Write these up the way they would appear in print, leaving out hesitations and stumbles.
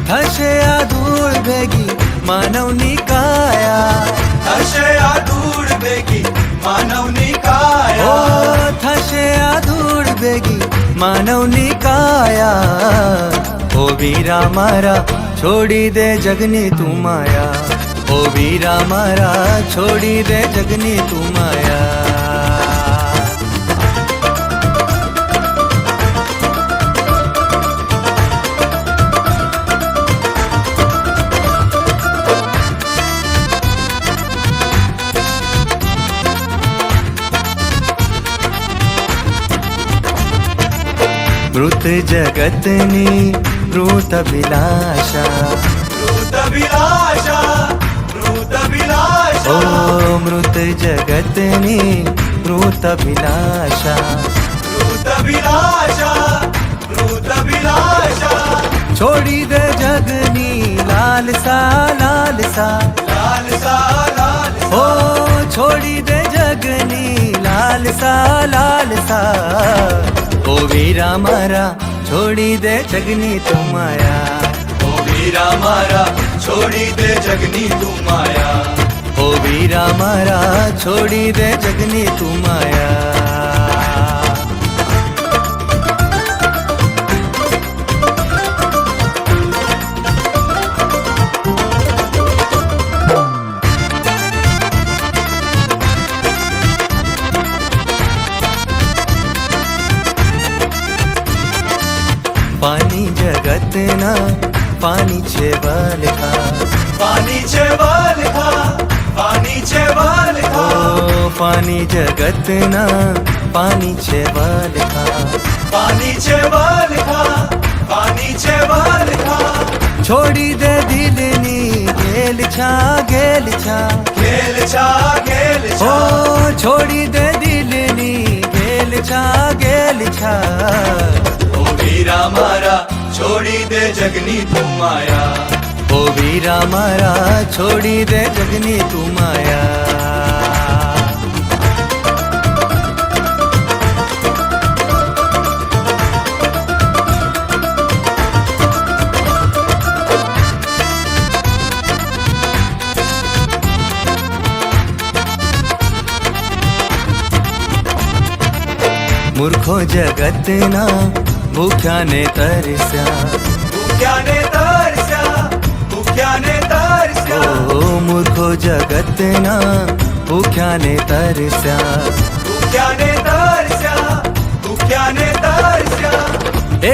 हशे या धूळ भेगी માનવની કાયા, થશે આ ધૂળ ભેગી માનવની કાયા, ઓ થશે આ ધૂળ ભેગી માનવની કાયા. ઓ વીરા મારા છોડી દે જગની તું માયા, ઓ વીરા મારા છોડી દે જગની તું માયા. મૃત જગતની મૃત અભિલાષા, મૃત અભિલાષા, મૃત અભિલાષા, ઓ મૃત જગતની મૃત અભિલાષા, મૃત અભિલાષા, મૃત અભિલાષા. છોડી દે જગની લાલસા લાલસા, લાલસા લાલસા, ઓ છોડી દે જગની લાલસા લાલસા. ઓ વીરા મારા છોડી દે જગની તું માયા, ઓ વીરા મારા છોડી દે જગની તું માયા, ઓ વીરા મારા છોડી દે જગની તું માયા. પાણી જગતના પાણી છે વલખા, પાણી છે વલખા, પાણી છે વલખા, ઓ પાણી જગતના પાણી છે વલખા, પાણી છે વલખા, પાણી છે વલખા. છોડી દે દિલની ગેલ છા ગેલ છા, ગેલ છા ગેલ ઓ છા, છોડી દે દિલની ગેલ છા ગેલ છા. ઓ વીરા મારા છોડી દે જગની તું માયા, ઓ વીરા મારા છોડી દે જગની તું માયા. મૂર્ખો જગતના ભૂખ્યાને તરસ્યા, ભૂખ્યાને તરસ્યા, ભૂખ્યાને તરસ્યા, ઓ મૂર્ખો જગતના ભૂખ્યાને તરસ્યા, ભૂખ્યાને તરસ્યા, ભૂખ્યાને તરસ્યા.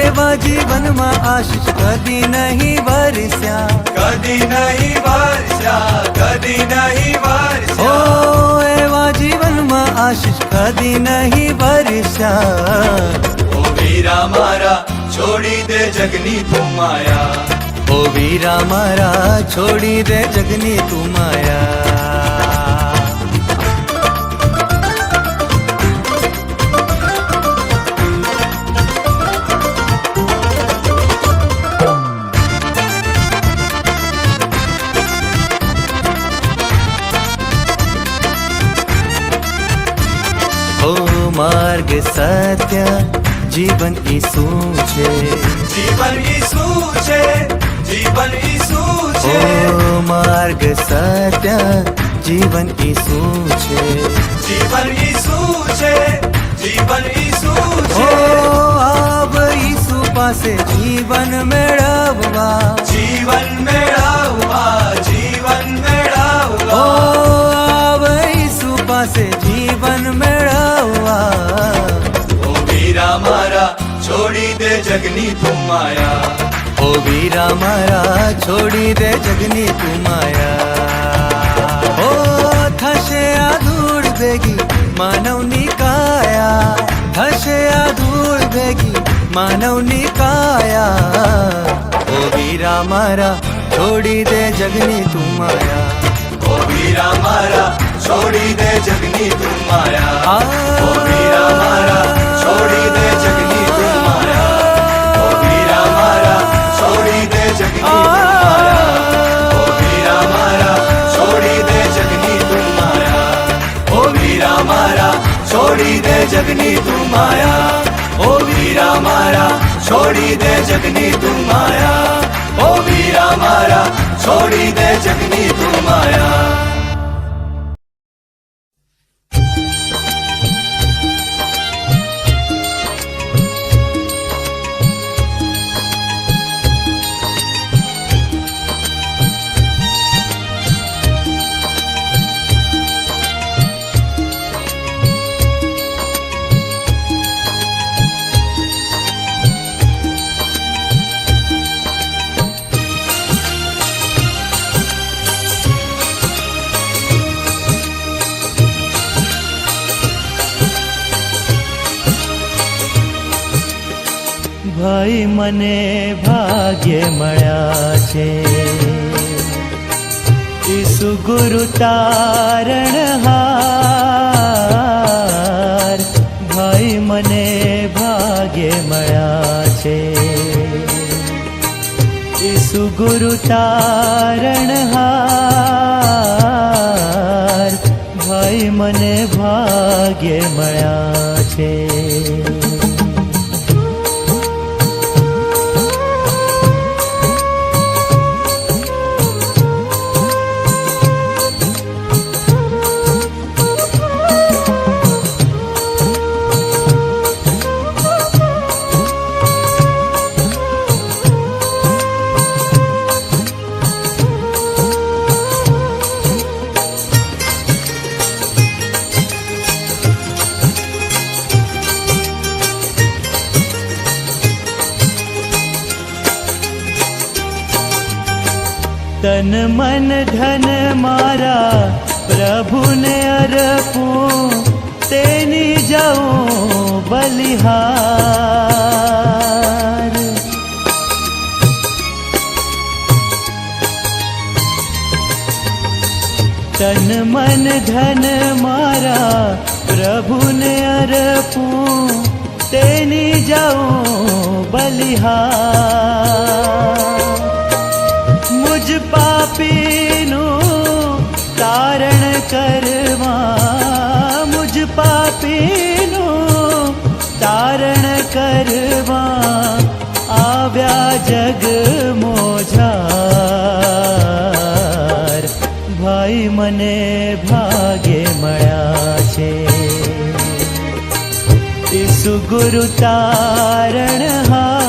એવા જીવનમાં આશીષ કદી નહીં વરસ્યા, કદી નહીં વરસ્યા, કદી નહીં ઓ વરસ્યા. એવા જીવનમાં આશીષ કદી નહીં વરસ્યા. ઓ વીરા મારા છોડી દે જગની તું માયા, ઓ વીરા મારા છોડી દે જગની તું માયા. ઓ માર્ગ સત્ય જીવન ઈસુ છે, જીવન ઈસુ છે, જીવન ઈસુ છે, ઓ માર્ગ સત્ય જીવન ઈસુ છે, જીવન ઈસુ છે, જીવન ઈસુ ઓ છે. આવ ઈસુ પાસે જીવન મેળવવા, જીવન મેળવવા, જીવન ઓ મેળવવા. આવ ઈસુ પાસે જીવન મેળવવા. ઓ વીરા મારા છોડી દે જગની તું માયા, ઓ વીરા મારા છોડી દે જગની તું માયા. ઓ થશે આ ધૂળ ભેગી માનવની કાયા, થશે આ ધૂળ ભેગી માનવની કાયા. ઓ વીરા મારા છોડી દે જગની તું માયા, ઓ વીરા મારા છોડી દે જગની તું માયા, આ ઓ વીરા મારા છોડી દે જગની તું માયા, ઓ વીરા મારા છોડી દે જગની તું માયા, ઓ વીરા મારા છોડી દે જગની તું માયા, ઓ વીરા મારા છોડી દે જગની તું માયા, ઓ વીરા મારા છોડી દે જગની તું માયા, ઓ વીરા મારા છોડી દે જગની ભાઈ મને ભાગ્ય મળ્યા છે ઈસુ ગુરુ તારણહાર ભાઈ મને ભાગ્ય મળ્યા છે ઈસુ ગુરુ તારણહાર ભાઈ મને ભાગ્ય મળ્યા છે તન મન ધન મારા પ્રભુને અર્પું તેની જાઉં બલિહાર તન મન ધન મારા પ્રભુને અર્પું તેની જાઉં બલિહાર મુજ પાપીનું તારણ કરવા મુજ પાપીનું તારણ કરવા આવ્યા જગ મોજાર ભાઈ મને ભાગ્ય મળ્યા છે ઈસુ ગુરુ તારણહાર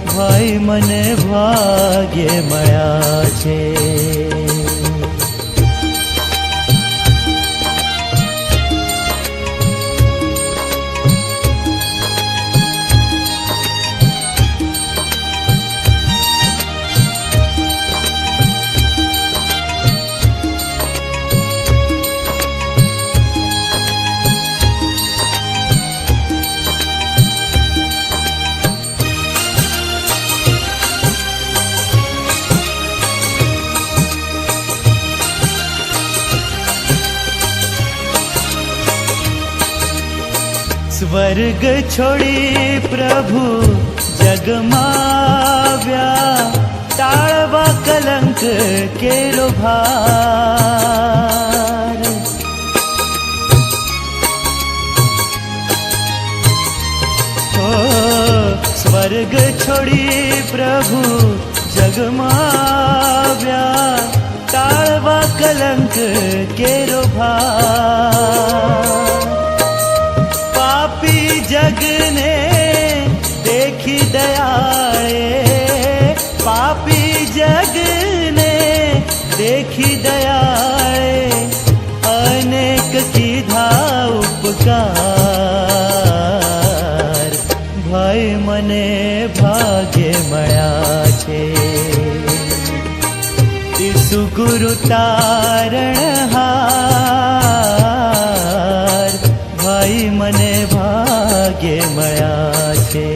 ભાઈ મને ભાગ્ય મળ્યા છે સ્વર્ગ છોડી પ્રભુ જગમાવ્યા ટાળવા કલંક કેરો ભાર સ્વર્ગ છોડી પ્રભુ જગમાવ્યા ટાળવા કલંક કેરો ભાર પાપી જગને દેખી દયાળે પાપી જગને દેખી દયાળે અનેક કીધા ઉપકાર ભાઈ મને ભાગ્ય મળ્યા છે ઈસુ ગુરુ તારણહાર ભાઈ મને ભાગ્ય મળ્યા છે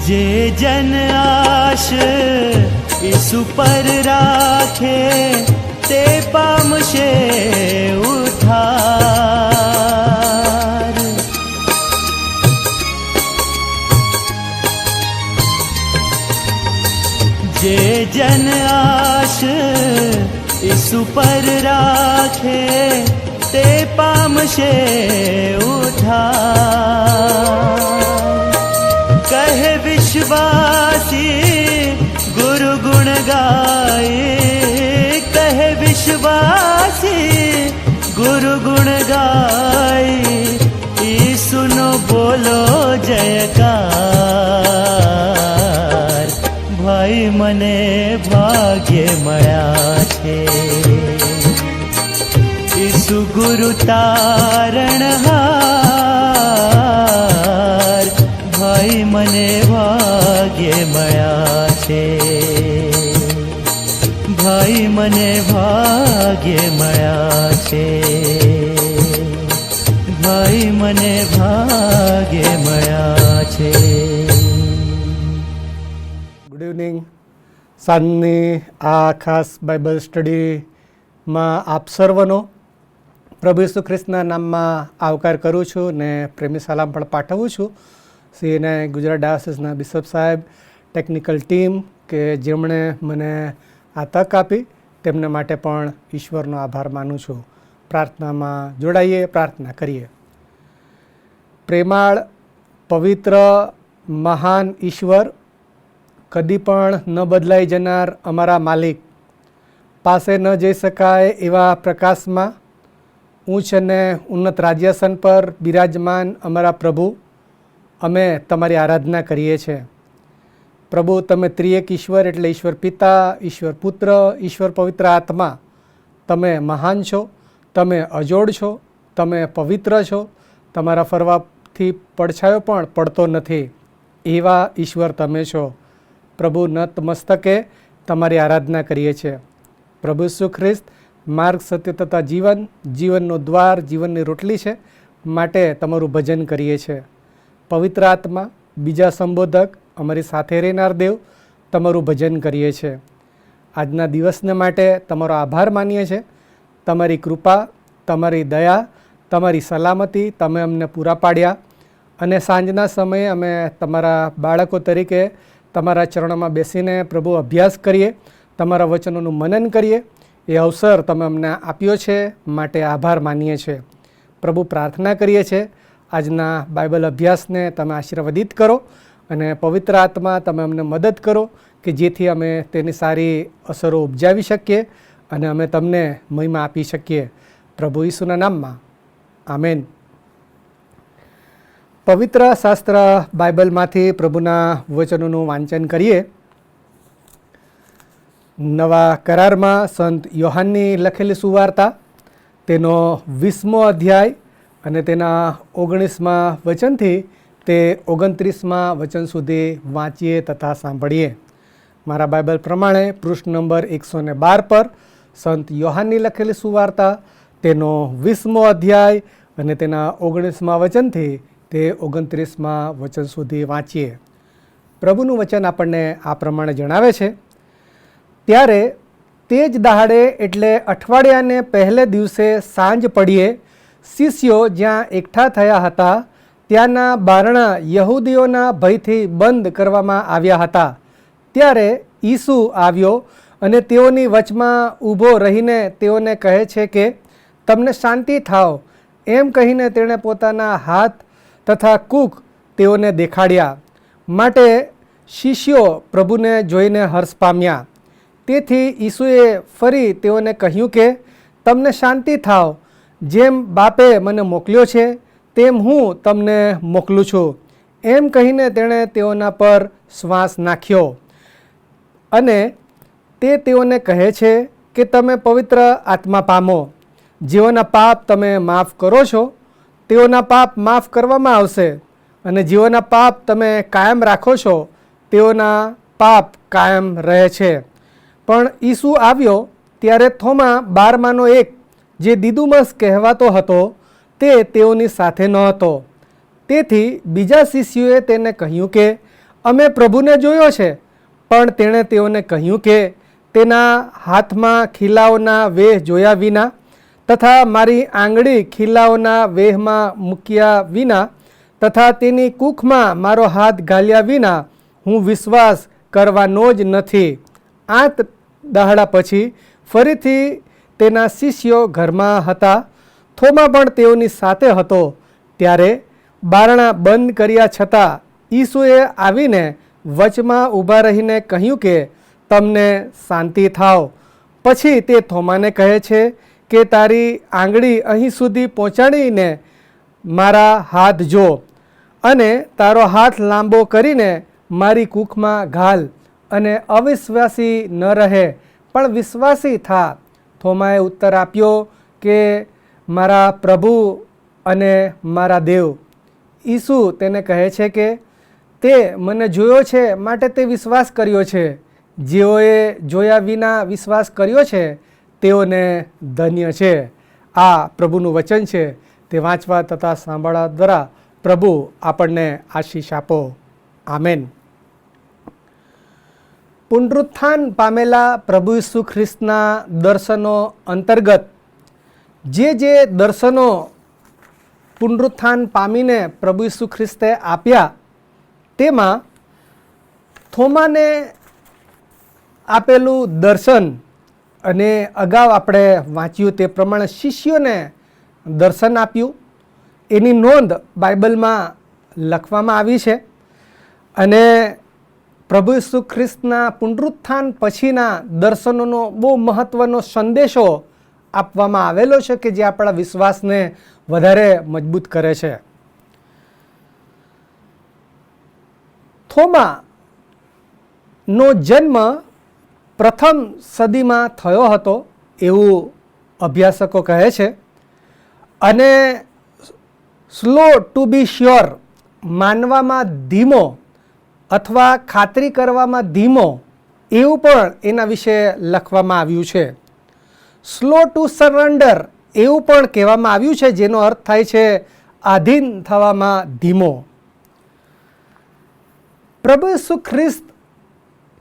જે જન આશ ઈસુ પર રાખે તે પામશે ઉદ્ધાર જે જન આશ ઈસુ પર રાખે તે પામશે ઉદ્ધાર કહે વિશ્વાસી ગુરુ ગુણ ગાય કહે વિશ્વાસી દેશવાસી ગુરુ ગુણ ગાય ઈસુનો બોલો જયકાર. ભાઈ મને ભાગ્ય મળ્યા છે ઈસુ ગુરુ તારણહાર. ભાઈ મને ભાગ્ય મળ્યા છે ભાઈ મને ભાગ્ય મળ્યા છે ભાઈ મને ભાગ્ય મળ્યા છે. Good evening. સાંજની આ ખાસ બાઇબલ સ્ટડીમાં આપ સર્વનો પ્રભુ ઈસુ ખ્રિસ્તના નામમાં આવકાર કરું છું ને પ્રેમી સલામ પણ પાઠવું છું. સીએનએ ગુજરાત ડાયોસિસના બિશપ સાહેબ, ટેકનિકલ ટીમ કે જેમણે મને આ તક આપી તેમને માટે પણ ઈશ્વરનો આભાર માનું છું. પ્રાર્થનામાં જોડાઈએ, પ્રાર્થના કરીએ. પ્રેમાળ, પવિત્ર, મહાન ઈશ્વર, કદી પણ ન બદલાઈ જનાર અમારા માલિક, પાસે ન જઈ શકાય એવા પ્રકાશમાં ઉચ્ચ અને ઉન્નત રાજ્યાસન પર બિરાજમાન અમારા પ્રભુ, અમે તમારી આરાધના કરીએ છીએ. પ્રભુ, તમે ત્રિએક ઈશ્વર એટલે ઈશ્વર પિતા, ઈશ્વર પુત્ર, ઈશ્વર પવિત્ર આત્મા, તમે મહાન છો, તમે અજોડ છો, તમે પવિત્ર છો, તમારા ફરવાથી પડછાયો પણ પડતો નથી એવા ઈશ્વર તમે છો. પ્રભુ, નત મસ્તકે તમારી આરાધના કરીએ છીએ. પ્રભુ ઈસુ ખ્રિસ્ત માર્ગ, સત્ય તથા જીવન, જીવનનો દ્વાર, જીવનની રોટલી છે, માટે તમારું ભજન કરીએ છીએ. પવિત્ર આત્મા, બીજા સંબોધક, અમારી સાથે રહેનાર દેવ, તમારું ભજન કરીએ છીએ. આજના દિવસને માટે તમારો આભાર માનીએ છીએ. તમારી કૃપા, તમારી દયા, તમારી સલામતી તમે અમને પૂરા પાડ્યા અને સાંજના સમયે અમે તમારા બાળકો તરીકે તમારા ચરણોમાં બેસીને પ્રભુ અભ્યાસ કરીએ, તમારા વચનોનું મનન કરીએ એ અવસર તમે અમને આપ્યો છે, માટે આભાર માનીએ છીએ. પ્રભુ, પ્રાર્થના કરીએ છીએ આજના બાઇબલ અભ્યાસને તમે આશીર્વાદિત કરો અને પવિત્ર આત્મા તમે અમને મદદ કરો કે જેથી અમે તેની સારી અસરો ઉપજાવી શકીએ અને અમે તમને મહિમા આપી શકીએ. પ્રભુ ઈસુના નામમાં આમેન. પવિત્ર શાસ્ત્ર બાઇબલમાંથી પ્રભુના વચનોનું વાંચન કરીએ. નવા કરારમાં સંત યોહાનની લખેલી સુવાર્તા, તેનો 20મો અધ્યાય અને તેના 19મા વચનથી તે 29મા વચન સુધી વાંચીએ તથા સાંભળીએ. મારા બાઇબલ પ્રમાણે પૃષ્ઠ નંબર 112 પર સંત યોહાનની લખેલી સુવાર્તા, તેનો 20મો અધ્યાય અને તેના 19મા વચનથી તે 29મા વચન સુધી વાંચીએ. પ્રભુનું વચન આપણને આ પ્રમાણે જણાવે છે. ત્યારે તે જ દહાડે એટલે અઠવાડિયાને પહેલે દિવસે સાંજ પડીએ શિષ્યો જ્યાં એકઠા થયા હતા ત્યાંના બારણા યહૂદીઓના ભયથી બંધ કરવામાં આવ્યા હતા. ત્યારે ઈસુ આવ્યો અને તેઓની વચમાં ઊભો રહીને તેઓને કહે છે કે તમને શાંતિ થાવ. એમ કહીને તેણે પોતાના હાથ તથા કૂખ તેઓને દેખાડ્યા. માટે શિષ્યો પ્રભુને જોઈને હર્ષ પામ્યા. તેથી ઈસુએ ફરી તેઓને કહ્યું કે તમને શાંતિ થાવ. જેમ બાપે મને મોકલ્યો છે તેમ હું તમને મોકલું છું. એમ કહીને તેણે તેઓના પર શ્વાસ નાખ્યો અને તે તેઓને કહે છે કે તમે પવિત્ર આત્મા પામો. જેઓના પાપ તમે માફ કરો છો તેઓના પાપ માફ કરવામાં આવશે અને જેઓના પાપ તમે કાયમ રાખો છો તેઓના પાપ કાયમ રહે છે. પણ ઈસુ આવ્યો ત્યારે થોમા, બારમાનો એક, જે દિદુમસ કહેવાતો હતો, તે તેઓની સાથે ન હતો. તેથી બીજા શિષ્યોએ તેને કહ્યું કે અમે પ્રભુને જોયો છે. પણ તેણે તેઓને કહ્યું કે તેના હાથમાં ખીલાઓના વેહ જોયા વિના તથા મારી આંગળી ખીલાઓના વેહમાં મૂક્યા વિના તથા તેની કૂખમાં મારો હાથ ઘાલ્યા વિના હું વિશ્વાસ કરવાનો જ નથી. 8 દહાડા પછી ફરીથી તેના શિષ્યો ઘરમાં હતા. થોમા પણ તેઓની સાથે હતો. ત્યારે બારણા બંધ કર્યા છતાં ઈસુએ આવીને વચમાં ઊભા રહીને કહ્યું કે તમને શાંતિ થાવ. પછી તે થોમાને કહે છે કે તારી આંગળી અહીં સુધી પહોંચાડીને મારા હાથ જો અને તારો હાથ લાંબો કરીને મારી કૂખમાં ઘાલ અને અવિશ્વાસી ન રહે પણ વિશ્વાસી થા. થોમાએ ઉત્તર આપ્યો કે મારા પ્રભુ અને મારા દેવ. ઈસુ તેને કહે છે કે તે મને જોયો છે માટે તે વિશ્વાસ કર્યો છે. જેઓએ જોયા વિના વિશ્વાસ કર્યો છે તેઓને ધન્ય છે. આ પ્રભુનું વચન છે. તે વાંચવા તથા સાંભળવા દ્વારા પ્રભુ આપણને આશીષ આપો. આમેન. પુનરુત્થાન પામેલા પ્રભુ ઈસુ ખ્રિસ્તના દર્શનો અંતર્ગત જે દર્શનો પુનરુત્થાન પામીને પ્રભુ ઈસુ ખ્રિસ્તે આપ્યા, તેમાં થોમાને આપેલું દર્શન અને અગાઉ આપણે વાંચ્યું તે પ્રમાણે શિષ્યોને દર્શન આપ્યું, એની નોંધ બાઇબલમાં લખવામાં આવી છે. અને પ્રભુ ઈસુ ખ્રિસ્તના પુનરુત્થાન પછીના દર્શનોનો બહુ મહત્ત્વનો સંદેશો આપવામાં આવેલો છે કે જે આપણા વિશ્વાસને વધારે મજબૂત કરે છે. થોમાનો જન્મ પ્રથમ સદીમાં થયો હતો એવું અભ્યાસકો કહે છે. અને સ્લો ટુ બી શ્યોર, માનવામાં ધીમો અથવા ખાતરી કરવામાં ધીમો, એવું પણ એના વિશે લખવામાં આવ્યું છે. સ્લો ટુ સરેન્ડર એવું પણ કહેવામાં આવ્યું છે, જેનો અર્થ થાય છે આધીન થવામાં ધીમો. પ્રભુ ઈસુ ખ્રિસ્ત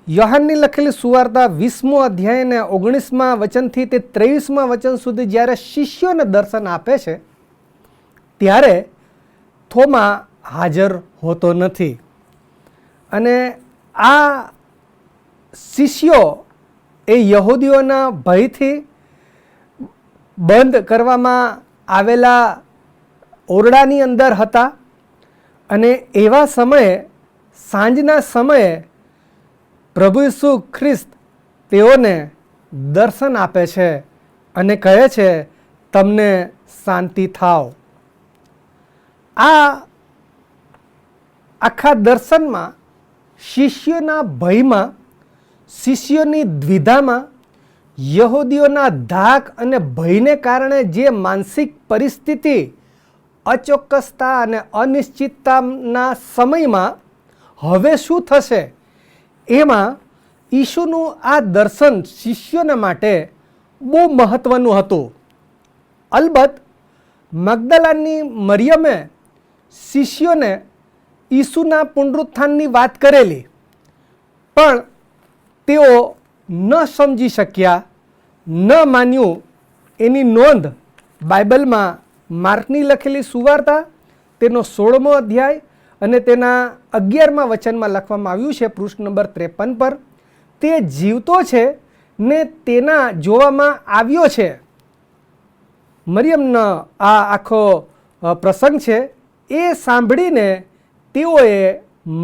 યોહાનની લખેલી સુવાર્તા 20મો અધ્યાય અને 19મા વચનથી તે 23મા વચન સુધી જ્યારે શિષ્યોને દર્શન આપે છે ત્યારે થોમા હાજર હોતો નથી. અને આ શિષ્યો એ યહૂદીઓના ભયથી બંધ કરવામાં આવેલા ઓરડાની અંદર હતા. અને એવા સમયે, સાંજના સમયે પ્રભુ ઈસુ ખ્રિસ્ત તેઓને દર્શન આપે છે અને કહે છે તમને શાંતિ થાવ. આ આખા દર્શનમાં શિષ્યોના ભયમાં, શિષ્યોની દ્વિધામાં, યહૂદીઓના ધાક અને ભયને કારણે જે માનસિક પરિસ્થિતિ, અચોક્કસતા અને અનિશ્ચિતતાના સમયમાં હવે શું થશે, એમાં ઈસુનું આ દર્શન શિષ્યોને માટે બહુ મહત્ત્વનું હતું. અલબત્ત મગદલાની મરિયમે શિષ્યોને ઈસુના પુનરુત્થાનની વાત કરેલી, પણ તેઓ ન સમજી શક્યા, ન માન્યું. એની નોંધ બાઇબલમાં માર્કની લખેલી સુવાર્તા તેનો 16મો અધ્યાય અને તેના 11મા વચનમાં લખવામાં આવ્યું છે, પૃષ્ઠ નંબર 53 પર. તે જીવતો છે ને તેના જોવામાં આવ્યો છે. મરિયમનો આ આખો પ્રસંગ છે. એ સાંભળીને તેઓએ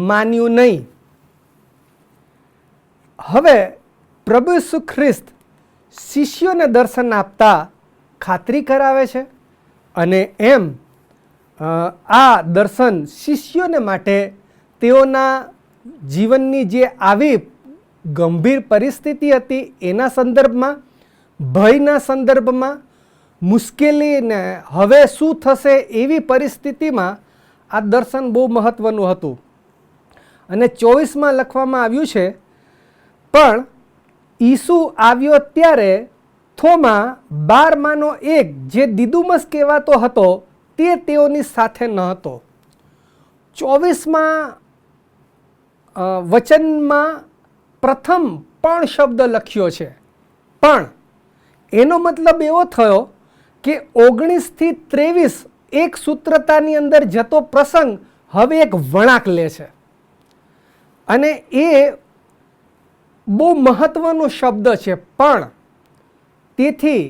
માન્યું નહીં. હવે પ્રભુ ઈસુ ખ્રિસ્ત શિષ્યોને દર્શન આપતા ખાતરી કરાવે છે અને એમ આ દર્શન શિષ્યોને માટે તેઓના જીવનની જે આવી ગંભીર પરિસ્થિતિ હતી એના સંદર્ભમાં, ભયના સંદર્ભમાં, મુશ્કેલીને હવે શું થશે એવી પરિસ્થિતિમાં આ દર્શન બહુ મહત્ત્વનું હતું. અને 24માં લખવામાં આવ્યું છે, પણ ઈસુ આવ્યો ત્યારે થોમા 12માંનો એક, જે દિદુમસ કહેવાતો હતો, તે તેઓની સાથે ન હતો. 24માં વચનમાં પ્રથમ પણ શબ્દ લખ્યો છે, પણ એનો મતલબ એવો થયો કે 19 થી 23 એક સૂત્રતાની અંદર જતો પ્રસંગ હવે એક વળાંક લે છે. અને એ બહુ મહત્વનો શબ્દ છે. પણ, તેથી,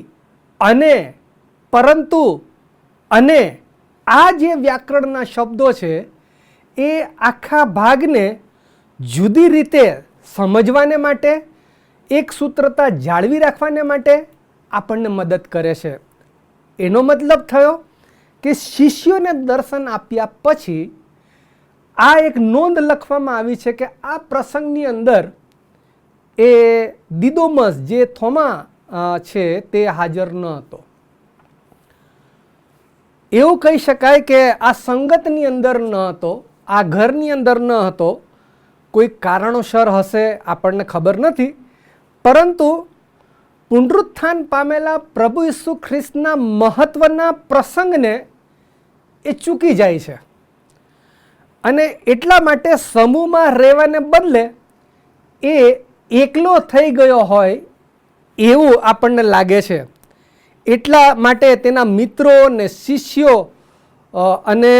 અને, પરંતુ, અને આ જે વ્યાકરણના શબ્દો છે એ આખા ભાગને જુદી રીતે સમજવાને માટે, એક સૂત્રતા જાળવી રાખવાને માટે આપણને મદદ કરે છે. એનો મતલબ થયો કે શિષ્યોને દર્શન આપ્યા પછી આ એક નોંધ લખવામાં આવી છે કે આ પ્રસંગની અંદર એ દિદોમસ જે થોમા છે તે હાજર ન હતો. એવું કહી શકાય કે આ સંગતની અંદર ન હતો, આ ઘરની અંદર ન હતો. કોઈ કારણોસર હશે, આપણને ખબર નથી, પરંતુ પુનરુત્થાન પામેલા પ્રભુ ઈસુ ખ્રિસ્તના મહત્વના પ્રસંગને એ ચૂકી જાય છે અને એટલા માટે સમૂહમાં રહેવાને બદલે એ એકલો થઈ ગયો હોય એવું આપણને લાગે છે. એટલા માટે તેના મિત્રો ને શિષ્યો અને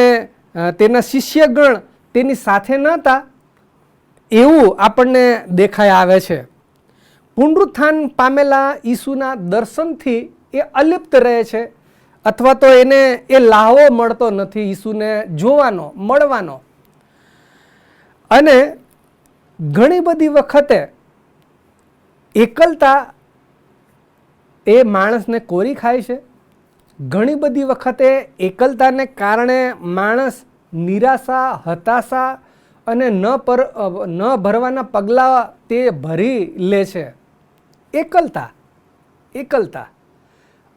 તેના શિષ્યગણ તેની સાથે ન હતા એવું આપણને દેખાઈ આવે છે. પુનરુત્થાન પામેલા ઈસુના દર્શનથી એ અલિપ્ત રહે છે અથવા તો એને એ લાહવો મળતો નથી ઈસુને જોવાનો, મળવાનો. અને ઘણી બધી વખતે એકલતા એ માણસને કોરી ખાય છે. ઘણી બધી વખતે એકલતાને કારણે માણસ નિરાશા, હતાશા અને ન ભરવાના પગલાં તે ભરી લે છે. એકલતા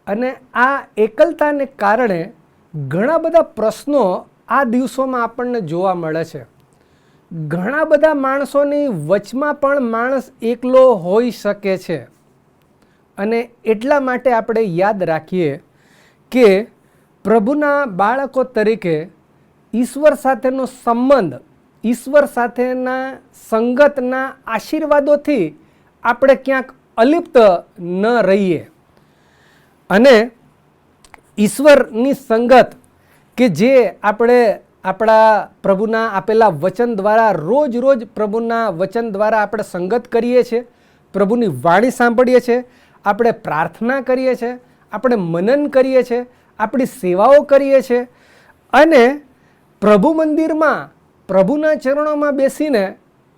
અને આ એકલતાને કારણે ઘણા બધા પ્રશ્નો આ દિવસોમાં આપણને જોવા મળે છે. ઘણા બધા માણસોની વચમાં પણ માણસ એકલો હોઈ શકે છે અને એટલા માટે આપણે યાદ રાખીએ કે પ્રભુના બાળકો તરીકે ઈશ્વર સાથેનો સંબંધ, ઈશ્વર સાથેના સંગતના આશીર્વાદોથી આપણે ક્યાંક અલિપ્ત ન રહીએ અને ઈશ્વરની સંગત કે જે આપણે આપણા પ્રભુના આપેલા વચન દ્વારા રોજ પ્રભુના વચન દ્વારા આપણે સંગત કરીએ છીએ, પ્રભુની વાણી સાંભળીએ છીએ, આપણે પ્રાર્થના કરીએ છીએ, આપણે મનન કરીએ છીએ, આપણી સેવાઓ કરીએ છીએ અને પ્રભુ મંદિરમાં પ્રભુના ચરણોમાં બેસીને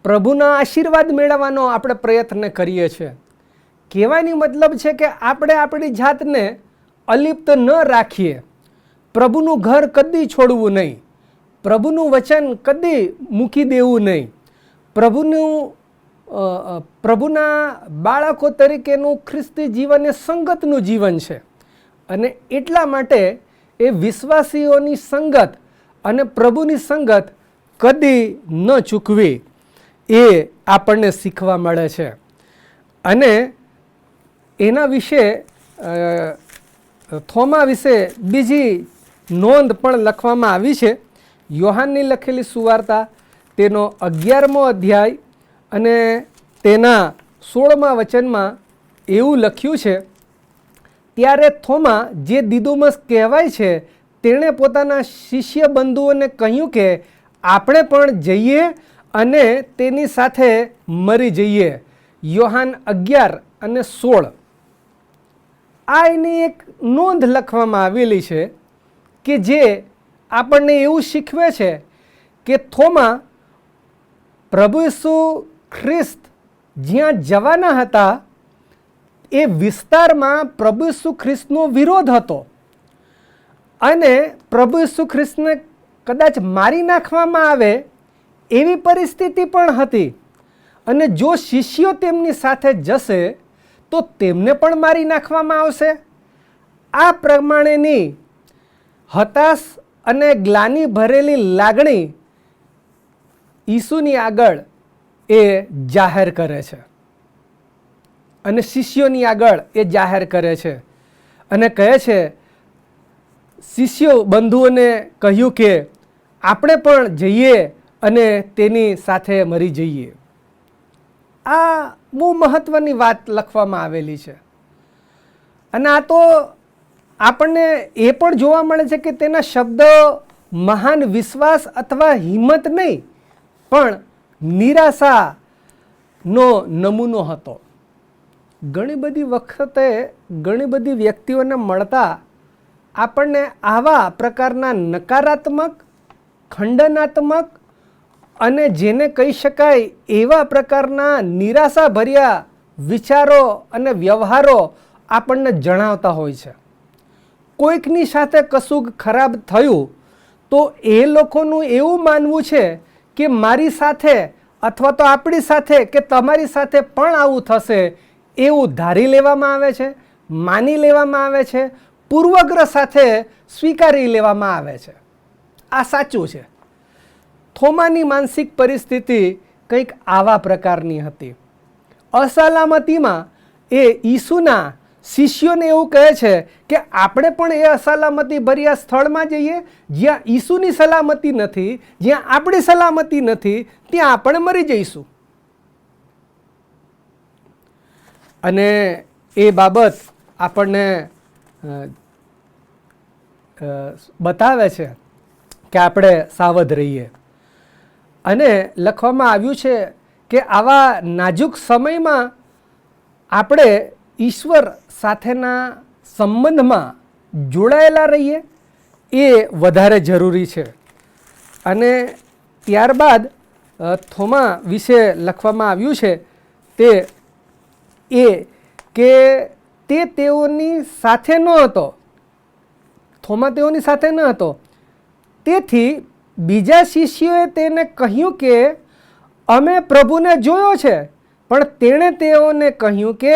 પ્રભુના આશીર્વાદ મેળવવાનો આપણે પ્રયત્ન કરીએ છીએ. કહેવાની મતલબ છે કે આપણે આપણી જાતને અલિપ્ત ન રાખીએ. પ્રભુનું ઘર કદી છોડવું નહીં, પ્રભુનું વચન કદી મૂકી દેવું નહીં. પ્રભુના બાળકો તરીકેનું ખ્રિસ્તી જીવન એ સંગતનું જીવન છે અને એટલા માટે એ વિશ્વાસીઓની સંગત અને પ્રભુની સંગત કદી ન ચૂકવી એ આપણને શીખવા મળે છે. અને એના વિશે થોમા વિશે બીજી નોંધ પણ લખવામાં આવી છે. યોહાનની લખેલી સુવાર્તા તેનો 11મો અધ્યાય અને તેના 16મા વચનમાં એવું લખ્યું છે, ત્યારે થોમા જે દિદુમસ કહેવાય છે તેણે પોતાના શિષ્ય બંધુઓને કહ્યું કે આપણે પણ જઈએ અને તેની સાથે મરી જઈએ. યોહાન 11 અને 16. આ એની એક નોંધ લખવામાં આવેલી છે કે જે આપણને એવું શીખવે છે કે થોમા પ્રભુ ઈસુ ખ્રિસ્ત જ્યાં જવાના હતા એ વિસ્તારમાં પ્રભુ ઈસુ ખ્રિસ્તનો વિરોધ હતો અને પ્રભુ ઈસુ ખ્રિસ્તને કદાચ મારી નાખવામાં આવે એવી પરિસ્થિતિ પણ હતી અને જો શિષ્યો તેમની સાથે જશે તો તેમને પણ મારી નાખવામાં આવશે. આ પ્રમાણેની હતાશ અને ગ્લાનિ ભરેલી લાગણી ઈસુની આગળ એ જાહેર કરે છે અને શિષ્યોની આગળ એ જાહેર કરે છે અને કહે છે, શિષ્યો બંધુઓને કહ્યું કે આપણે પણ જઈએ અને તેની સાથે મરી જઈએ. આ બહુ મહત્વની વાત લખવામાં આવેલી છે અને આ તો આપણને એ પણ જોવા મળે છે કે તેના શબ્દો મહાન વિશ્વાસ અથવા હિંમત નહીં પણ નિરાશાનો નમૂનો હતો. ઘણી બધી વખતે ઘણી બધી વ્યક્તિઓને મળતા આપણને આવા પ્રકારના નકારાત્મક, ખંડનાત્મક અને જેને કહી શકાય એવા પ્રકારના નિરાશાભર્યા વિચારો અને વ્યવહારો આપણને જણાવતા હોય છે. કોઈકની સાથે કશું ખરાબ થયું તો એ લોકોનું એવું માનવું છે કે મારી સાથે અથવા તો આપણી સાથે કે તમારી સાથે પણ આવું થશે એવું ધારી લેવામાં આવે છે, માની લેવામાં આવે છે, પૂર્વગ્રહ સાથે સ્વીકારી લેવામાં આવે છે. આ સાચું છે. થોમાની માનસિક પરિસ્થિતિ કંઈક આવા પ્રકારની હતી. અસલામતીમાં એ ઈસુના શિષ્યોને એવું કહે છે કે આપણે પણ એ અસલામતી ભર્યા સ્થળમાં જઈએ જ્યાં ઈસુની સલામતી નથી, જ્યાં આપણી સલામતી નથી, ત્યાં આપણે મરી જઈશું. અને એ બાબત આપણને બતાવે છે કે આપણે સાવધ રહીએ. અને લખવામાં આવ્યું છે કે આવા નાજુક સમયમાં આપણે ઈશ્વર સાથેના સંબંધમાં જોડાયેલા રહીએ એ વધારે જરૂરી છે. અને ત્યારબાદ થોમા વિશે લખવામાં આવ્યું છે તે એ કે તે તેઓની સાથે ન હતો. થોમા તેઓની સાથે ન હતો. તેથી બીજા શિષ્યોએ તેને કહ્યું કે અમે પ્રભુને જોયો છે. પણ તેણે તેઓને કહ્યું કે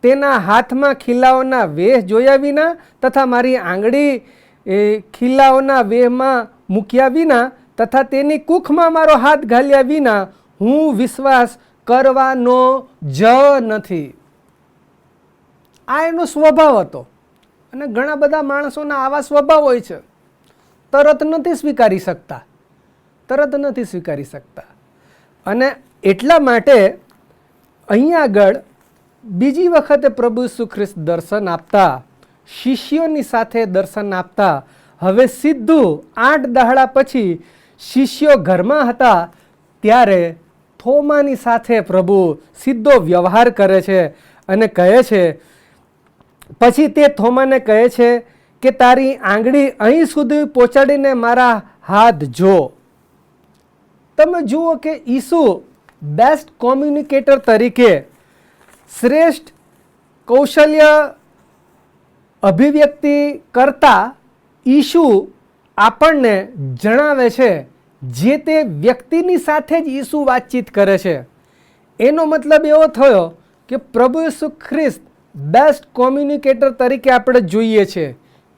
તેના હાથમાં ખીલાઓના વેહ જોયા વિના તથા મારી આંગળી ખીલાઓના વેહમાં મૂક્યા વિના તથા તેની કૂખમાં મારો હાથ ઘાલ્યા વિના હું વિશ્વાસ કરવાનો જ નથી. આ એનો સ્વભાવ હતો. અને ઘણા બધા માણસોના આવા સ્વભાવ હોય છે. તરત નથી સ્વીકારી શકતા. અને એટલા માટે અહીંયા આગળ બીજી વખતે પ્રભુ ઈસુ ખ્રિસ્ત દર્શન આપતા, શિષ્યોની સાથે દર્શન આપતા, હવે સીધું 8 દહાડા પછી શિષ્યો ઘરમાં હતા ત્યારે થોમાની સાથે પ્રભુ સીધો વ્યવહાર કરે છે અને કહે છે, પછી તે થોમાને કહે છે કે તારી આંગળી અહીં સુધી પહોંચાડીને મારા હાથ જો. તમે જુઓ કે ઈસુ બેસ્ટ કોમ્યુનિકેટર તરીકે શ્રેષ્ઠ કૌશલ્ય અભિવ્યક્તિ કરતા ઈસુ આપણને જણાવે છે જે તે વ્યક્તિની સાથે જ ઈસુ વાતચીત કરે છે. એનો મતલબ એવો થયો કે પ્રભુ ઈસુ ખ્રિસ્ત બેસ્ટ કોમ્યુનિકેટર તરીકે આપણે જોઈએ છે.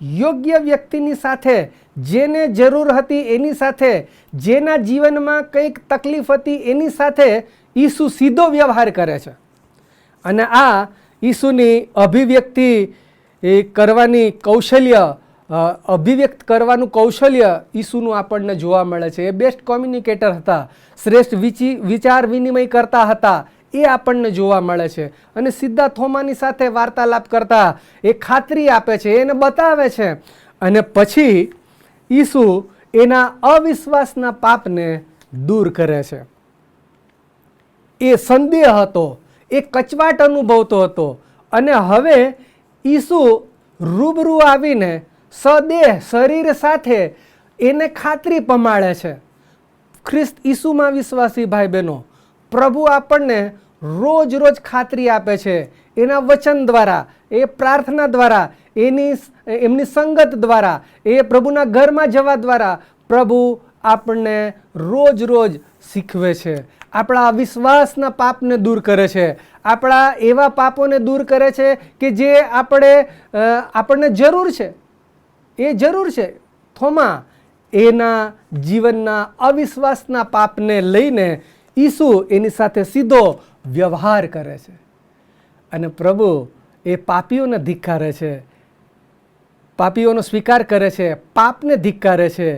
યોગ્ય વ્યક્તિની સાથે, જેને જરૂર હતી એની સાથે, જેના જીવનમાં કંઈક તકલીફ હતી એની સાથે ઈસુ સીધો વ્યવહાર કરે છે. અને આ ઈસુની અભિવ્યક્તિ કરવાની કૌશલ્ય, અભિવ્યક્ત કરવાનું કૌશલ્ય ઈસુનું આપણને જોવા મળે છે. એ બેસ્ટ કોમ્યુનિકેટર હતા, શ્રેષ્ઠ વિચાર વિનિમય કરતા હતા, એ આપણને જોવા મળે છે. અને સીધા થોમાની સાથે વાર્તાલાપ કરતા એ ખાતરી આપે છે, એને બતાવે છે. અને પછી ઈસુ એના અવિશ્વાસના પાપને દૂર કરે છે. એ સંદેહ હતો, એ કચવાટ અનુભવતો હતો. અને હવે ઈસુ રૂબરૂ આવીને સદેહ શરીર સાથે એને ખાતરી પમાડે છે. ખ્રિસ્ત ઈસુમાં વિશ્વાસી ભાઈ બહેનો, પ્રભુ આપણને રોજ ખાતરી આપે છે. એના વચન દ્વારા, એ પ્રાર્થના દ્વારા, એમની સંગત દ્વારા, એ પ્રભુના ઘરમાં જવા દ્વારા પ્રભુ આપણને રોજ શીખવે છે. આપણા વિશ્વાસના પાપને દૂર કરે છે. આપણા એવા પાપોને દૂર કરે છે કે જે આપણને જરૂર છે. એ જરૂર છે. થોમા એના જીવનના અવિશ્વાસના પાપને લઈને ઈસુ એની સાથે સીધો વ્યવહાર કરે છે. અને પ્રભુ એ પાપીઓને ધિક્કારે છે, પાપીઓનો સ્વીકાર કરે છે, પાપને ધિક્કારે છે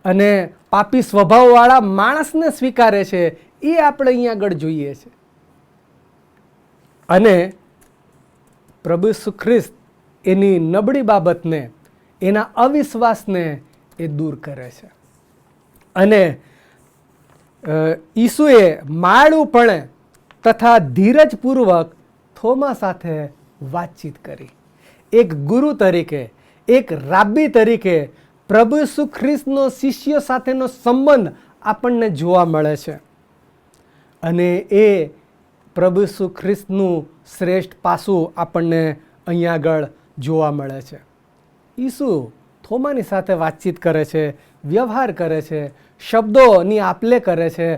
અને પાપી સ્વભાવવાળા માણસને સ્વીકારે છે. એ આપણે અહીંયા આગળ જોઈએ છે. અને પ્રભુ ઈસુ ખ્રિસ્ત એની નબળી બાબતને, એના અવિશ્વાસને એ દૂર કરે છે. અને ઈસુએ માળુપણે તથા ધીરજપૂર્વક થોમા સાથે વાતચીત કરી. એક ગુરુ તરીકે, એક રાબ્બી તરીકે પ્રભુ ઈસુ ખ્રિસ્તનો શિષ્યો સાથેનો સંબંધ આપણને જોવા મળે છે. અને એ પ્રભુ ઈસુ ખ્રિસ્તનું શ્રેષ્ઠ પાસું આપણને અહીંયા આગળ જોવા મળે છે. ઈસુ થોમાની સાથે વાતચીત કરે છે, વ્યવહાર કરે છે, શબ્દોની આપલે કરે છે,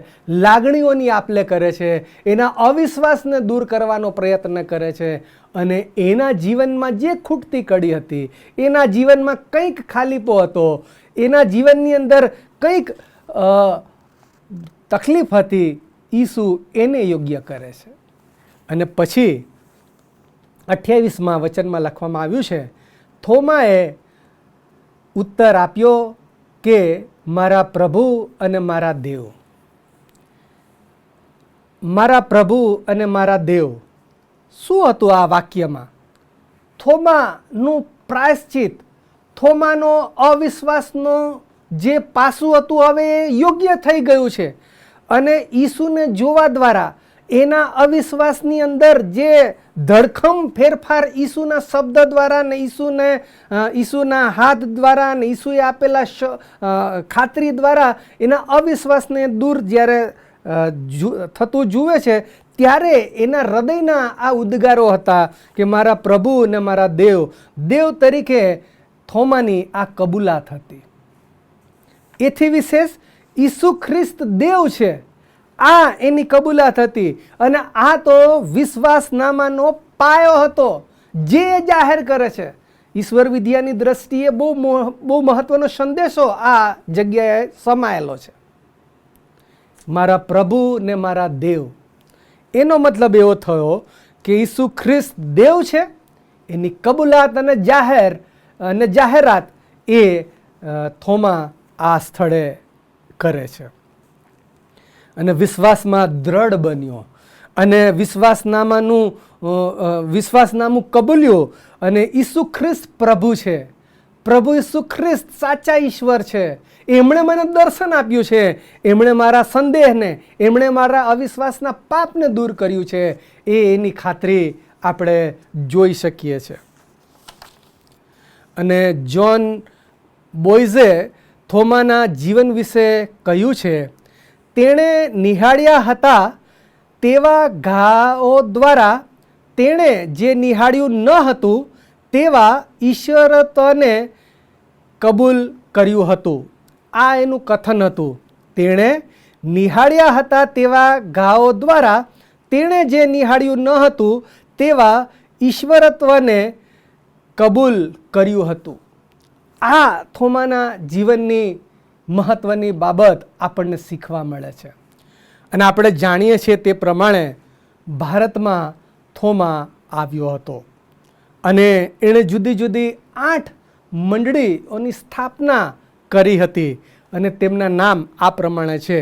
લાગણીઓની આપલે કરે છે, એના અવિશ્વાસને દૂર કરવાનો પ્રયત્ન કરે છે અને એના જીવનમાં જે ખૂટતી કડી હતી, એના જીવનમાં કંઈક ખાલીપો હતો, એના જીવનની અંદર કંઈક તકલીફ હતી, ઈસુ એને યોગ્ય કરે છે. અને પછી 28માં વચનમાં લખવામાં આવ્યું છે, થોમાએ ઉત્તર આપ્યો કે મારા પ્રભુ અને મારા દેવ. મારા પ્રભુ અને મારા દેવ. શું હતું આ વાક્યમાં? થોમાનું પ્રાયશ્ચિત, થોમાનો અવિશ્વાસનો જે પાસું હતું હવે એ યોગ્ય થઈ ગયું છે અને ઈસુને જોવા દ્વારા એના અવિશ્વાસની અંદર જે ધડખમ ફેરફાર ઈસુના શબ્દ દ્વારા ને ઈસુના હાથ દ્વારા ને ઈસુએ આપેલા ખાતરી દ્વારા એના અવિશ્વાસને દૂર જ્યારે થતું જુએ છે ત્યારે એના હૃદયના આ ઉદ્ગારો હતા કે મારા પ્રભુ ને મારા દેવ. દેવ તરીકે થોમાની આ કબૂલાત હતી. એથી વિશેષ ઈસુ ખ્રિસ્ત દેવ છે, આ એની કબૂલાત હતી. અને આ તો વિશ્વાસનામાનો પાયો હતો જે જાહેર કરે છે. ઈશ્વર વિદ્યાની દ્રષ્ટિએ બહુ મહત્વનો સંદેશો આ જગ્યાએ સમાયેલો છે. મારા પ્રભુ ને મારા દેવ, એનો મતલબ એવો થયો કે ઈસુ ખ્રિસ્ત દેવ છે, એની કબૂલાત અને જાહેરાત એ થોમા આ સ્થળે કરે છે અને વિશ્વાસમાં દ્રઢ બન્યો અને વિશ્વાસનામું કબૂલ્યું અને ઈસુ ખ્રિસ્ત પ્રભુ છે. પ્રભુ ઈસુ ખ્રિસ્ત સાચા ઈશ્વર છે. એમણે મને દર્શન આપ્યું છે, એમણે મારા સંદેહને, એમણે મારા અવિશ્વાસના પાપને દૂર કર્યું છે. એની ખાતરી આપણે જોઈ શકીએ છીએ. અને જ્હોન બોયઝે થોમાના જીવન વિશે કહ્યું છે, તેણે નિહાળ્યા હતા તેવા ઘાઓ દ્વારા તેણે જે નિહાળ્યું ન હતું તેવા ઈશ્વરત્વને કબૂલ કર્યું હતું. આ એનું કથન હતું. તેણે નિહાળ્યા હતા તેવા ઘાઓ દ્વારા તેણે જે નિહાળ્યું ન હતું તેવા ઈશ્વરત્વને કબૂલ કર્યું હતું. આ થોમાના જીવનની મહત્ત્વની બાબત આપણને શીખવા મળે છે. અને આપણે જાણીએ છીએ તે પ્રમાણે ભારતમાં થોમા આવ્યો હતો અને એણે જુદી જુદી 8 મંડળીઓની સ્થાપના કરી હતી અને તેમના નામ આ પ્રમાણે છે: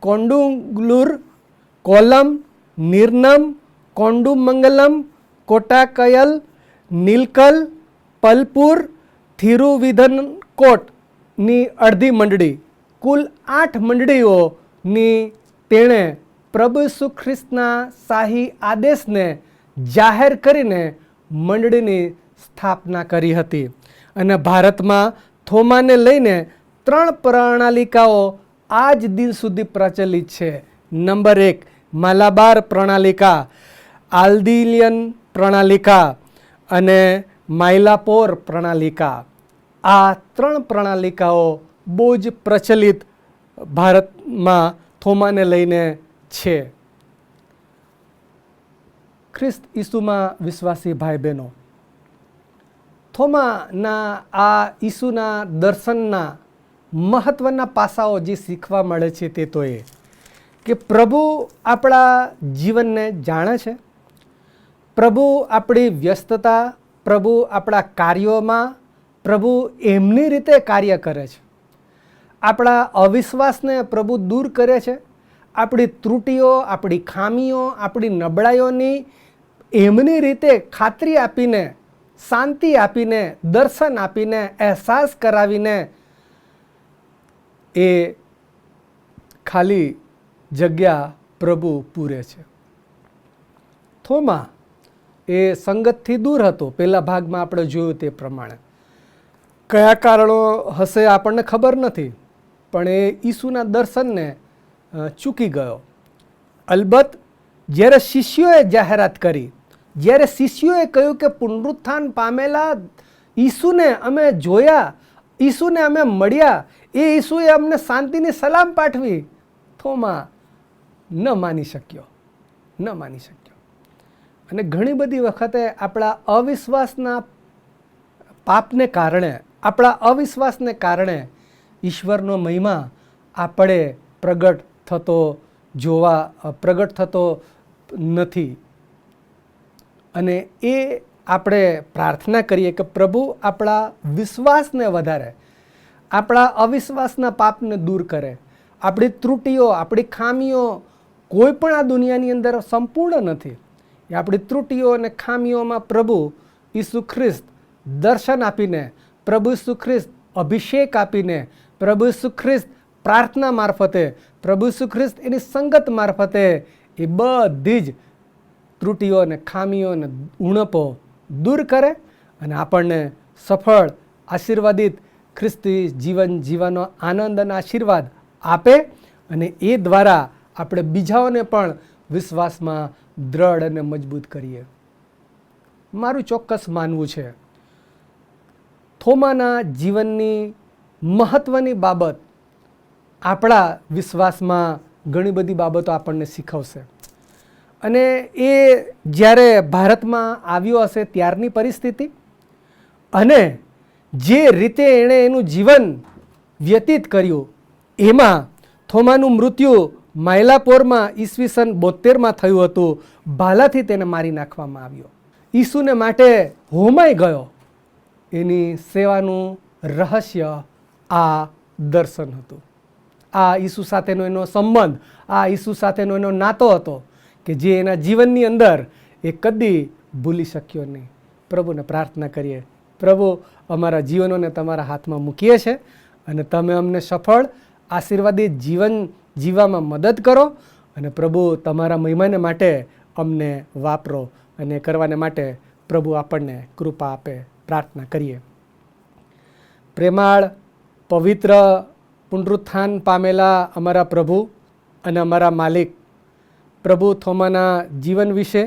કોંડુંગલુર, કોલમ, નિર્નમ, કોંડુમંગલમ, કોટાકયલ, નીલકલ, પલપુર, થિરુવિધનકોટની અડધી મંડળી, કુલ 8 મંડળીઓની તેણે પ્રભુ ઈસુ ખ્રિસ્તના શાહી આદેશને જાહેર કરીને મંડળીની સ્થાપના કરી હતી. અને ભારતમાં થોમાને લઈને 3 પ્રણાલિકાઓ આજ દિન સુધી પ્રચલિત છે. નંબર 1 માલાબાર પ્રણાલિકા, આલ્દિલિયન પ્રણાલિકા અને માયલાપોર પ્રણાલિકા. આ 3 પ્રણાલિકાઓ બહુ જ પ્રચલિત ભારતમાં થોમાને લઈને છે. ખ્રિસ્ત ઈસુમાં વિશ્વાસી ભાઈ બહેનો, થોમાના આ ઈસુના દર્શનના મહત્ત્વના પાસાઓ જે શીખવા મળે છે તે તો એ કે પ્રભુ આપણા જીવનને જાણે છે. પ્રભુ આપણી વ્યસ્તતા, પ્રભુ આપણા કાર્યોમાં, પ્રભુ એમની રીતે કાર્ય કરે છે. આપણા અવિશ્વાસને પ્રભુ દૂર કરે છે. આપણી ત્રુટીઓ, આપણી ખામીઓ, આપણી નબળાઈઓની એમની રીતે ખાતરી આપીને, શાંતિ આપીને, દર્શન આપીને, અહેસાસ કરાવીને એ ખાલી જગ્યા પ્રભુ પૂરે છે. થોમા એ સંગતથી દૂર હતો. પહેલા ભાગમાં આપણે જોયું તે પ્રમાણે. કયા કારણો હશે આપણને ખબર નથી, પણ એ ઈસુના દર્શનને ચૂકી ગયો. અલબત્ત જ્યારે શિષ્યોએ જાહેરાત કરી, જ્યારે શિષ્યોએ કહ્યું કે પુનરુત્થાન પામેલા ઈસુને અમે જોયા, ઈસુને અમે મળ્યા, એ ઈસુએ અમને શાંતિની સલામ પાઠવી, થોમા ન માની શક્યો. અને ઘણી બધી વખતે આપણા અવિશ્વાસના પાપને કારણે, આપણા અવિશ્વાસને કારણે ઈશ્વરનો મહિમા આપણે પ્રગટ થતો નથી. અને એ આપણે પ્રાર્થના કરીએ કે પ્રભુ આપણા વિશ્વાસને વધારે, આપણા અવિશ્વાસના પાપને દૂર કરે. આપણી ત્રુટીઓ, આપણી ખામીઓ કોઈ પણ આ દુનિયાની અંદર સંપૂર્ણ નથી. એ આપણી ત્રુટીઓ અને ખામીઓમાં પ્રભુ ઈસુ ખ્રિસ્ત દર્શન આપીને, પ્રભુ ઈસુ ખ્રિસ્ત અભિષેક આપીને, પ્રભુ ઈસુ ખ્રિસ્ત પ્રાર્થના મારફતે, પ્રભુ ઈસુ ખ્રિસ્ત એની સંગત મારફતે એ બધી જ ત્રુટીઓ અને ખામીઓ અને ઉણપો દૂર કરે અને આપણને સફળ, આશીર્વાદિત ખ્રિસ્તી જીવન જીવવાનો આનંદ અને આશીર્વાદ આપે. અને એ દ્વારા આપણે બીજાઓને પણ વિશ્વાસમાં દ્રઢ અને મજબૂત કરીએ. મારું ચોક્કસ માનવું છે, થોમાના જીવનની મહત્ત્વની બાબત આપણા વિશ્વાસમાં ઘણી બધી બાબતો આપણને શીખવશે. અને એ જ્યારે ભારતમાં આવ્યો હશે ત્યારની પરિસ્થિતિ અને જે રીતે એણે એનું જીવન વ્યતીત કર્યું, એમાં થોમાનું મૃત્યુ માયલાપોરમાં ઈસવીસન 72માં થયું હતું. ભાલાથી તેને મારી નાખવામાં આવ્યો. ઈસુને માટે હોમાઈ ગયો. એની સેવાનું રહસ્ય આ દર્શન હતું. આ ઈસુ સાથેનો એનો સંબંધ, આ ઈસુ સાથેનો એનો નાતો હતો કે જે એના જીવનની અંદર એ કદી ભૂલી શક્યો નહીં. પ્રભુને પ્રાર્થના કરીએ, પ્રભુ અમારા જીવનોને તમારા હાથમાં મૂકીએ છે અને તમે અમને સફળ, આશીર્વાદિત જીવન જીવવામાં મદદ કરો અને પ્રભુ તમારા મહિમાને માટે અમને વાપરો અને કરવાને માટે પ્રભુ આપણને કૃપા આપે. પ્રાર્થના કરીએ. પ્રેમાળ, પવિત્ર, પુનરુત્થાન પામેલા અમારા પ્રભુ અને અમારા માલિક, પ્રભુ થોમાના જીવન વિશે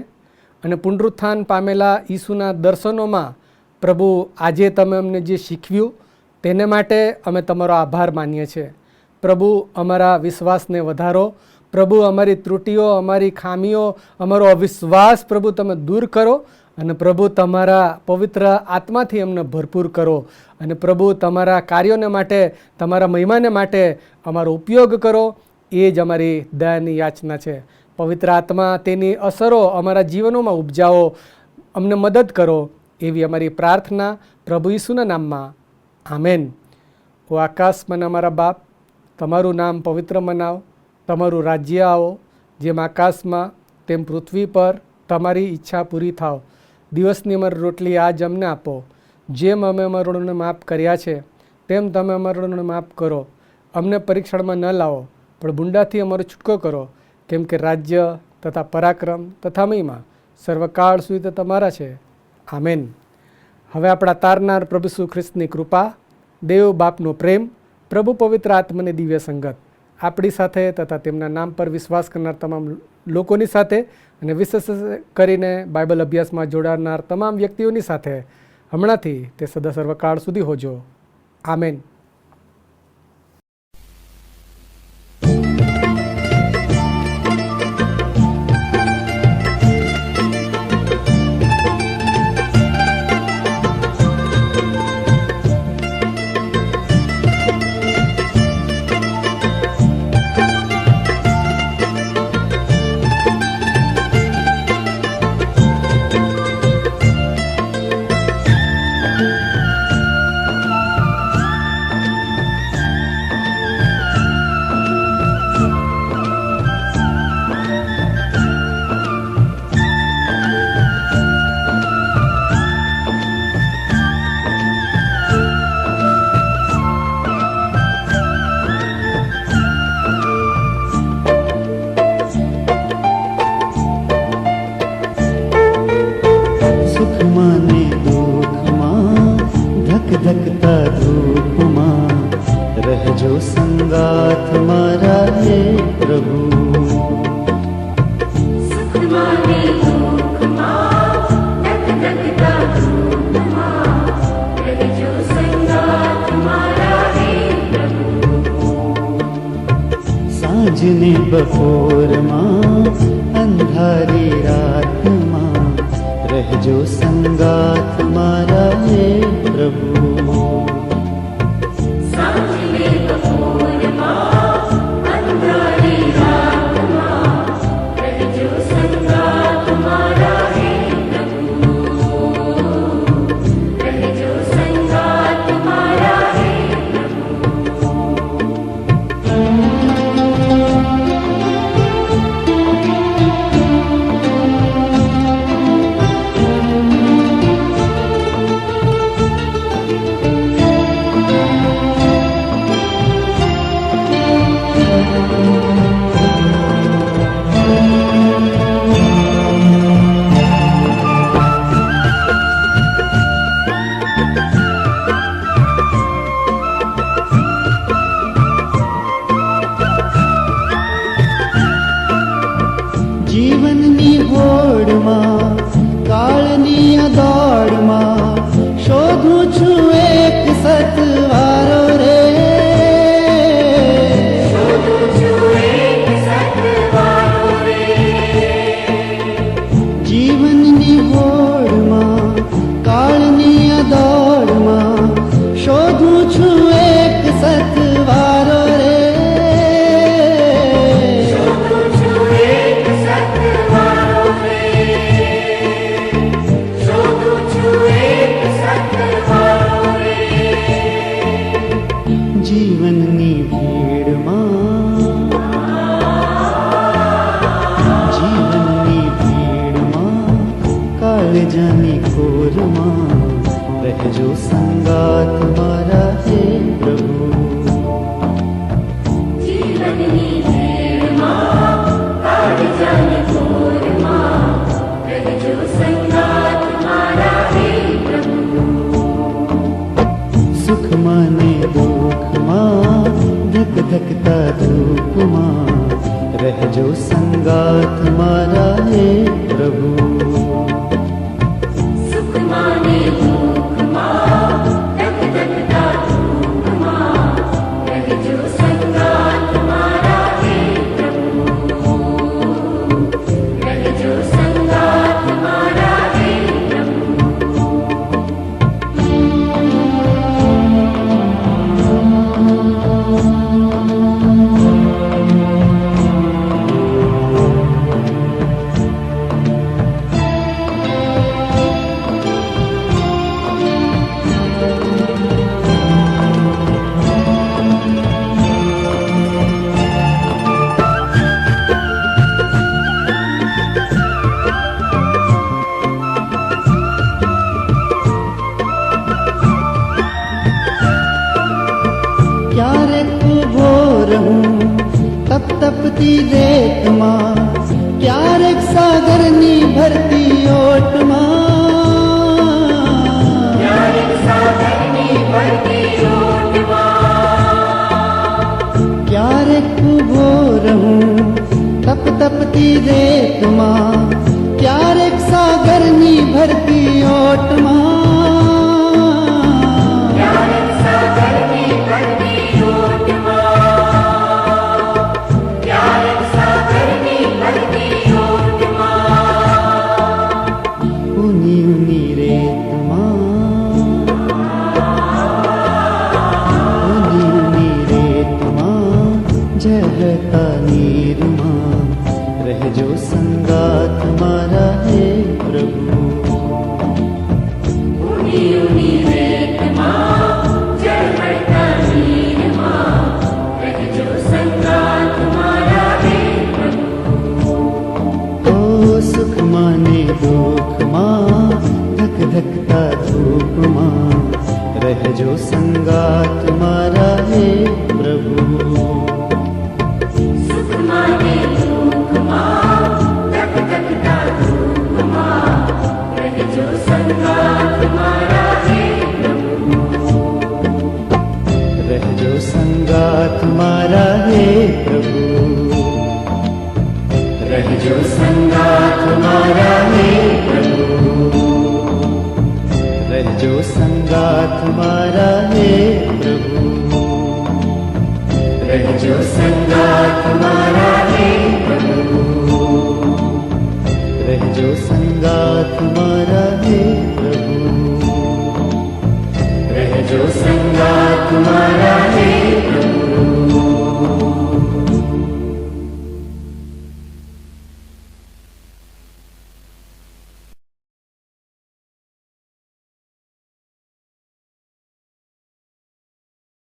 અને પુનરુત્થાન પામેલા ઈસુના દર્શનોમાં પ્રભુ આજે તમે અમને જે શીખવ્યું તેને માટે અમે તમારો આભાર માનીએ છીએ. પ્રભુ અમારા વિશ્વાસને વધારો, પ્રભુ અમારી ત્રુટીઓ, અમારી ખામીઓ, અમારો અવિશ્વાસ પ્રભુ તમે દૂર કરો અને પ્રભુ તમારા પવિત્ર આત્માથી અમને ભરપૂર કરો અને પ્રભુ તમારા કાર્યોને માટે, તમારા મહિમાને માટે અમારો ઉપયોગ કરો. એ જ અમારી દયાની યાચના છે. પવિત્ર આત્મા તેની અસરો અમારા જીવનોમાં ઉપજાવો, અમને મદદ કરો, એવી અમારી પ્રાર્થના પ્રભુ ઈસુના નામમાં. આમેન. ઓ આકાશમાં અમારા બાપ, તમારું નામ પવિત્ર મનાવ, તમારું રાજ્ય આવો, જેમ આકાશમાં તેમ પૃથ્વી પર તમારી ઈચ્છા પૂરી થાવ. દિવસની અમારી રોટલી આજ અમને આપો. જેમ અમે અમારા ઋણને માફ કર્યા છે તેમ તમે અમારા ઋણને માફ કરો. અમને પરીક્ષણમાં ન લાવો પણ બુંડાથી અમારો છૂટકો કરો, કેમ કે રાજ્ય તથા પરાક્રમ તથા મહિમા સર્વકાળ સુધી તમારા છે. આમેન. હવે આપણા તારનાર પ્રભુ ઈસુ ખ્રિસ્તની કૃપા, દેવ બાપનો પ્રેમ, પ્રભુ પવિત્ર આત્માની દિવ્ય સંગત આપણી સાથે તથા તેમના નામ પર વિશ્વાસ કરનાર તમામ લોકોની સાથે અને વિશેષ કરીને બાઇબલ અભ્યાસમાં જોડાનાર તમામ વ્યક્તિઓની સાથે હમણાંથી તે સદા સર્વકાળ સુધી હોજો. આમેન. ધકધકતા ધૂપમાં રહેજો સંગાથ મારા હે પ્રભુ. સાંજને બપોરમાં અંધારી રાતમાં રહેજો સંગાત મારા હે પ્રભુ. જીવનની હોડમાં કાળની આ દોડમાં શોધું છું એક સતવારો રે. જીવનની હોડમાં કાળની આ દોડમાં શોધું છું એક સતવારો રે. જીવનની ભીડમાં કાળજાની કોરમાં રહેજો સંગાત મારા હે પ્રભુ. સુખમાં ને દુઃખમાં ધક ધકતા ધૂપમાં રહેજો સંગાત મારા હે પ્રભુ. ક્યારેક ઉભો રહું તપ તપતી રેતમાં, ક્યારેક સાગરની ભરતી ઓટમાં. ક્યારેક ઉભો રહું તપ તપતી રેતમાં, ક્યારેક સાગરની ભરતી ઓટમાં. જહતા નીરમાં રહેજો સંગાત મારા હે પ્રભુ. ઓ સુખમાં ને દુઃખમાં ધક ધકતા ધૂપમાં રહેજો સંગાત મારા હે પ્રભુ. રહેજો સંગાત મારા હે પ્રભુ. રહેજો સંગાત મારા